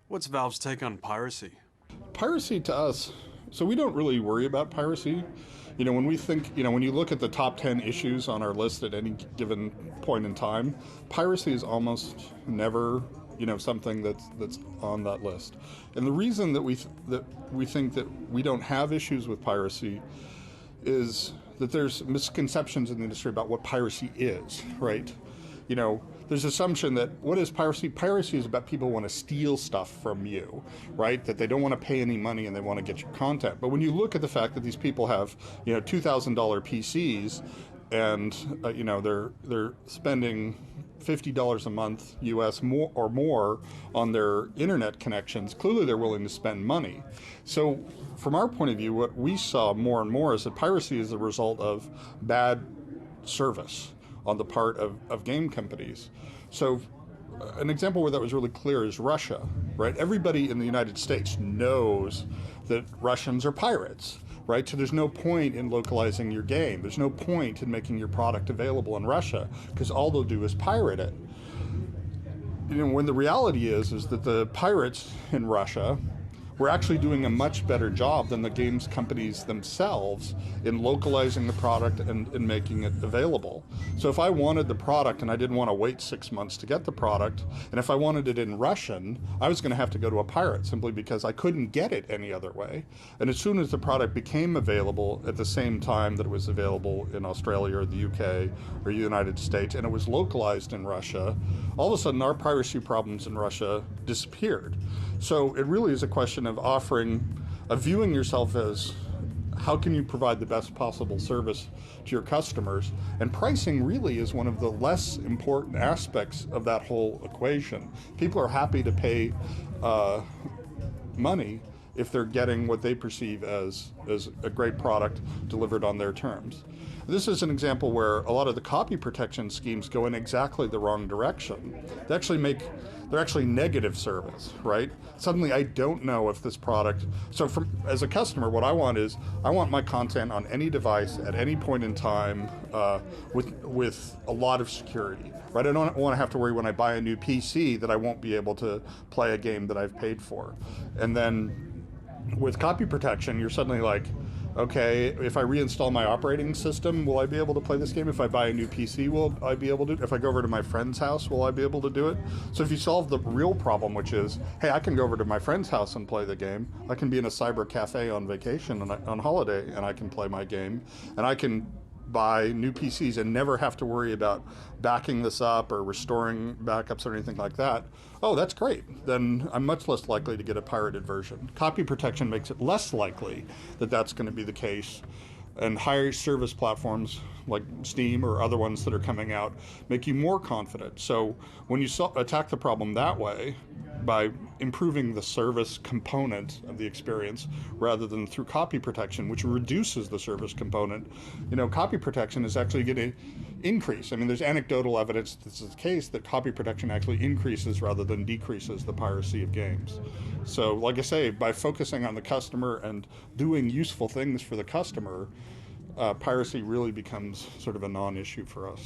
What's Valve's take on piracy? Piracy to us, so we don't really worry about piracy. When we think, when you look at the top 10 issues on our list at any given point in time, piracy is almost never, something that's on that list. And the reason that we think that we don't have issues with piracy is that there's misconceptions in the industry about what piracy is, right? There's assumption that what is piracy? Piracy is about people who want to steal stuff from you, right? That they don't want to pay any money and they want to get your content. But when you look at the fact that these people have, $2,000 PCs and, they're spending $50 a month US more on their internet connections, clearly they're willing to spend money. So from our point of view, what we saw more and more is that piracy is the result of bad service on the part of game companies. So an example where that was really clear is Russia, right? Everybody in the United States knows that Russians are pirates, right? So there's no point in localizing your game. There's no point in making your product available in Russia because all they'll do is pirate it. When the reality is that the pirates in Russia we're actually doing a much better job than the games companies themselves in localizing the product and making it available. So if I wanted the product and I didn't want to wait 6 months to get the product, and if I wanted it in Russian, I was going to have to go to a pirate simply because I couldn't get it any other way. And as soon as the product became available at the same time that it was available in Australia or the UK or the United States, and it was localized in Russia, all of a sudden our piracy problems in Russia disappeared. So it really is a question of viewing yourself as how can you provide the best possible service to your customers, and pricing really is one of the less important aspects of that whole equation. People are happy to pay money if they're getting what they perceive as a great product delivered on their terms. This is an example where a lot of the copy protection schemes go in exactly the wrong direction. They're actually negative service, right? Suddenly I don't know if this product, so as a customer, what I want is, I want my content on any device at any point in time with a lot of security, right? I don't want to have to worry when I buy a new PC that I won't be able to play a game that I've paid for. And then with copy protection, you're suddenly like, okay, if I reinstall my operating system, will I be able to play this game? If I buy a new PC, will I be able to? If I go over to my friend's house, will I be able to do it? So if you solve the real problem, which is, hey, I can go over to my friend's house and play the game. I can be in a cyber cafe on vacation on holiday, and I can play my game, and I can buy new PCs and never have to worry about backing this up or restoring backups or anything like that. Oh, that's great. Then I'm much less likely to get a pirated version. Copy protection makes it less likely that that's going to be the case. And higher service platforms like Steam or other ones that are coming out make you more confident. So when you attack the problem that way, by improving the service component of the experience rather than through copy protection, which reduces the service component, copy protection is actually going to increase. I mean, there's anecdotal evidence that this is the case, that copy protection actually increases rather than decreases the piracy of games. So, like I say, by focusing on the customer and doing useful things for the customer, piracy really becomes sort of a non-issue for us.